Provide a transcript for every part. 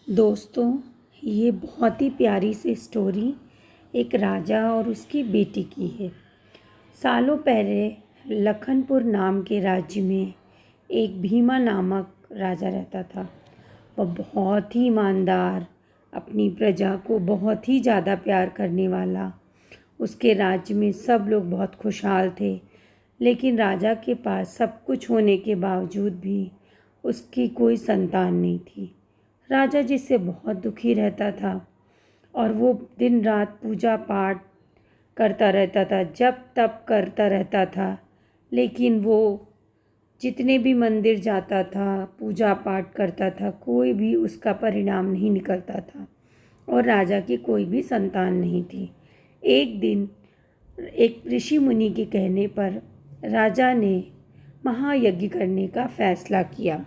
दोस्तों, ये बहुत ही प्यारी सी स्टोरी एक राजा और उसकी बेटी की है। सालों पहले लखनपुर नाम के राज्य में एक भीमा नामक राजा रहता था। वह बहुत ही ईमानदार, अपनी प्रजा को बहुत ही ज़्यादा प्यार करने वाला। उसके राज्य में सब लोग बहुत खुशहाल थे, लेकिन राजा के पास सब कुछ होने के बावजूद भी उसकी कोई संतान नहीं थी। राजा जिससे बहुत दुखी रहता था और वो दिन रात पूजा पाठ करता रहता था, जप तप करता रहता था, लेकिन वो जितने भी मंदिर जाता था, पूजा पाठ करता था, कोई भी उसका परिणाम नहीं निकलता था और राजा की कोई भी संतान नहीं थी। एक दिन एक ऋषि मुनि के कहने पर राजा ने महायज्ञ करने का फैसला किया।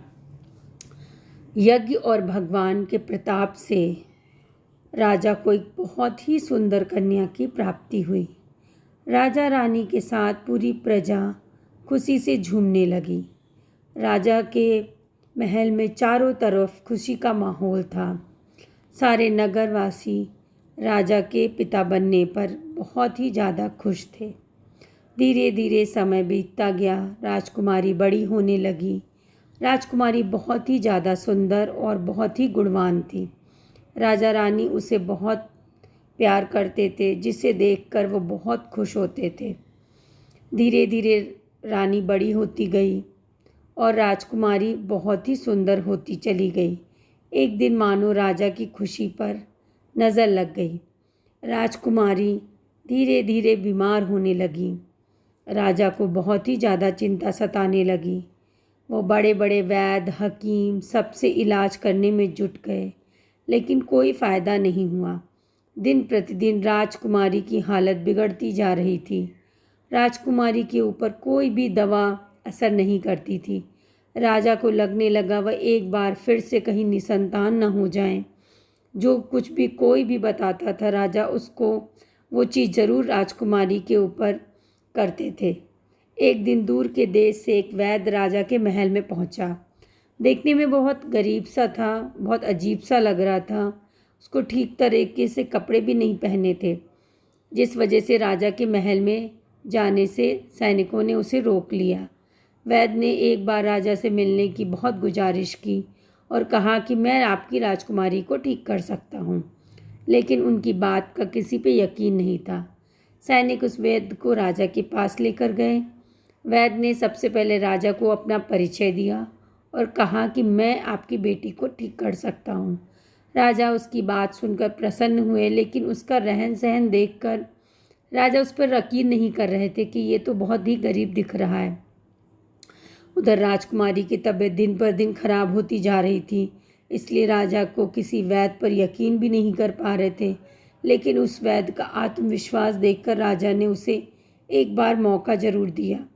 यज्ञ और भगवान के प्रताप से राजा को एक बहुत ही सुंदर कन्या की प्राप्ति हुई। राजा रानी के साथ पूरी प्रजा खुशी से झूमने लगी। राजा के महल में चारों तरफ खुशी का माहौल था। सारे नगरवासी राजा के पिता बनने पर बहुत ही ज़्यादा खुश थे। धीरे धीरे समय बीतता गया। राजकुमारी बड़ी होने लगी। राजकुमारी बहुत ही ज़्यादा सुंदर और बहुत ही गुणवान थी। राजा रानी उसे बहुत प्यार करते थे, जिसे देखकर वो बहुत खुश होते थे। धीरे धीरे रानी बड़ी होती गई और राजकुमारी बहुत ही सुंदर होती चली गई। एक दिन मानो राजा की खुशी पर नज़र लग गई। राजकुमारी धीरे धीरे बीमार होने लगी। राजा को बहुत ही ज़्यादा चिंता सताने लगी। वो बड़े बड़े वैद्य, हकीम सबसे इलाज करने में जुट गए, लेकिन कोई फ़ायदा नहीं हुआ। दिन प्रतिदिन राजकुमारी की हालत बिगड़ती जा रही थी। राजकुमारी के ऊपर कोई भी दवा असर नहीं करती थी। राजा को लगने लगा वह एक बार फिर से कहीं निसंतान न हो जाए। जो कुछ भी कोई भी बताता था, राजा उसको वो चीज़ ज़रूर राजकुमारी के ऊपर करते थे। एक दिन दूर के देश से एक वैद्य राजा के महल में पहुंचा। देखने में बहुत गरीब सा था, बहुत अजीब सा लग रहा था। उसको ठीक तरीके से कपड़े भी नहीं पहने थे, जिस वजह से राजा के महल में जाने से सैनिकों ने उसे रोक लिया। वैद्य ने एक बार राजा से मिलने की बहुत गुजारिश की और कहा कि मैं आपकी राजकुमारी को ठीक कर सकता हूँ, लेकिन उनकी बात का किसी पे यकीन नहीं था। सैनिक उस वैद्य को राजा के पास लेकर गए। वैद्य ने सबसे पहले राजा को अपना परिचय दिया और कहा कि मैं आपकी बेटी को ठीक कर सकता हूँ। राजा उसकी बात सुनकर प्रसन्न हुए, लेकिन उसका रहन सहन देखकर राजा उस पर यकीन नहीं कर रहे थे कि ये तो बहुत ही गरीब दिख रहा है। उधर राजकुमारी की तबीयत दिन पर दिन खराब होती जा रही थी, इसलिए राजा को किसी वैद्य पर यकीन भी नहीं कर पा रहे थे। लेकिन उस वैद्य का आत्मविश्वास देखकर राजा ने उसे एक बार मौका ज़रूर दिया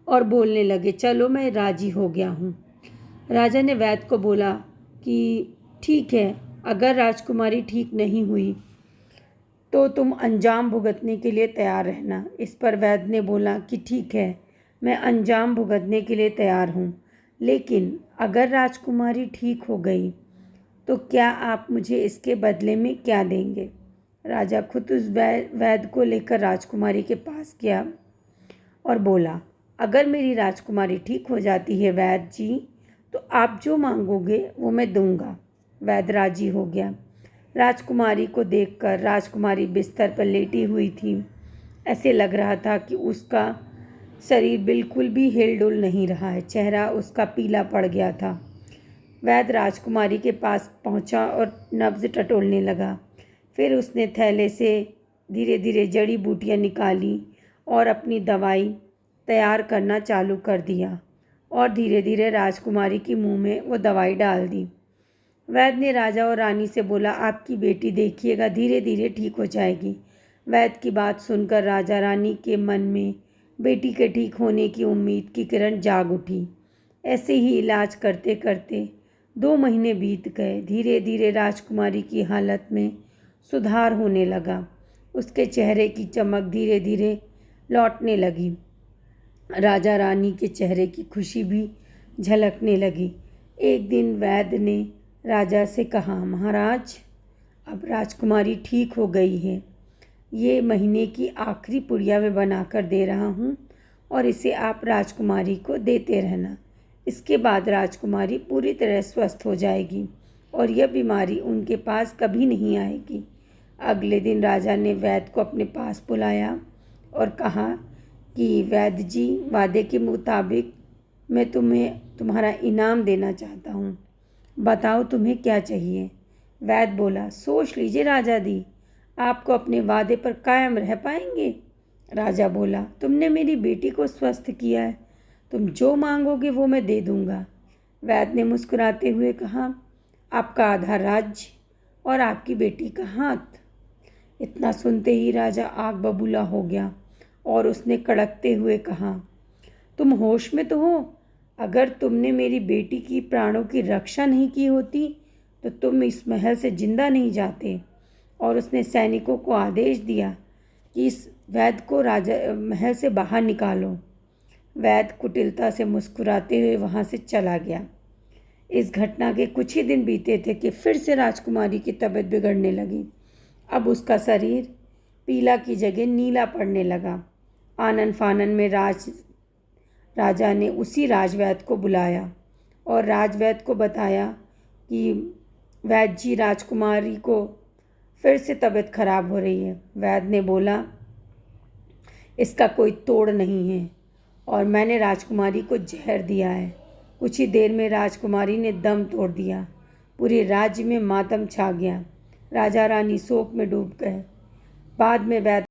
और बोलने लगे, चलो मैं राजी हो गया हूँ। राजा ने वैद्य को बोला कि ठीक है, अगर राजकुमारी ठीक नहीं हुई तो तुम अंजाम भुगतने के लिए तैयार रहना। इस पर वैद्य ने बोला कि ठीक है, मैं अंजाम भुगतने के लिए तैयार हूँ, लेकिन अगर राजकुमारी ठीक हो गई तो क्या आप मुझे इसके बदले में क्या देंगे। राजा खुद उस वैद्य को लेकर राजकुमारी के पास गया और बोला, अगर मेरी राजकुमारी ठीक हो जाती है वैद्य जी, तो आप जो मांगोगे वो मैं दूंगा। वैद्य राजी हो गया। राजकुमारी को देखकर राजकुमारी बिस्तर पर लेटी हुई थी। ऐसे लग रहा था कि उसका शरीर बिल्कुल भी हिलडुल नहीं रहा है। चेहरा उसका पीला पड़ गया था। वैद्य राजकुमारी के पास पहुंचा और नब्ज़ टटोलने लगा। फिर उसने थैले से धीरे धीरे जड़ी बूटियां निकाली और अपनी दवाई तैयार करना चालू कर दिया और धीरे धीरे राजकुमारी के मुंह में वो दवाई डाल दी। वैद्य ने राजा और रानी से बोला, आपकी बेटी देखिएगा धीरे धीरे ठीक हो जाएगी। वैद्य की बात सुनकर राजा रानी के मन में बेटी के ठीक होने की उम्मीद की किरण जाग उठी। ऐसे ही इलाज करते करते 2 महीने बीत गए। धीरे धीरे राजकुमारी की हालत में सुधार होने लगा। उसके चेहरे की चमक धीरे धीरे लौटने लगी। राजा रानी के चेहरे की खुशी भी झलकने लगी। एक दिन वैद्य ने राजा से कहा, महाराज, अब राजकुमारी ठीक हो गई है। ये महीने की आखिरी पुड़िया मैं बनाकर दे रहा हूँ और इसे आप राजकुमारी को देते रहना। इसके बाद राजकुमारी पूरी तरह स्वस्थ हो जाएगी और यह बीमारी उनके पास कभी नहीं आएगी। अगले दिन राजा ने वैद्य को अपने पास बुलाया और कहा कि वैद्य जी, वादे के मुताबिक मैं तुम्हें तुम्हारा इनाम देना चाहता हूँ। बताओ तुम्हें क्या चाहिए। वैद्य बोला, सोच लीजिए राजा दी, आपको अपने वादे पर कायम रह पाएंगे। राजा बोला, तुमने मेरी बेटी को स्वस्थ किया है, तुम जो मांगोगे वो मैं दे दूंगा। वैद्य ने मुस्कुराते हुए कहा, आपका आधा राज्य और आपकी बेटी का हाथ। इतना सुनते ही राजा आग बबूला हो गया और उसने कड़कते हुए कहा, तुम होश में तो हो? अगर तुमने मेरी बेटी की प्राणों की रक्षा नहीं की होती तो तुम इस महल से जिंदा नहीं जाते। और उसने सैनिकों को आदेश दिया कि इस वैद्य को राजा महल से बाहर निकालो। वैद्य कुटिलता से मुस्कुराते हुए वहाँ से चला गया। इस घटना के कुछ ही दिन बीते थे कि फिर से राजकुमारी की तबीयत बिगड़ने लगी। अब उसका शरीर पीला की जगह नीला पड़ने लगा। आनन फानन में राजा ने उसी राजवैद्य को बुलाया और राजवैद्य को बताया कि वैद्य जी, राजकुमारी को फिर से तबीयत खराब हो रही है। वैद्य ने बोला, इसका कोई तोड़ नहीं है और मैंने राजकुमारी को जहर दिया है। कुछ ही देर में राजकुमारी ने दम तोड़ दिया। पूरे राज्य में मातम छा गया। राजा रानी शोक में डूब गए। बाद में वैद्य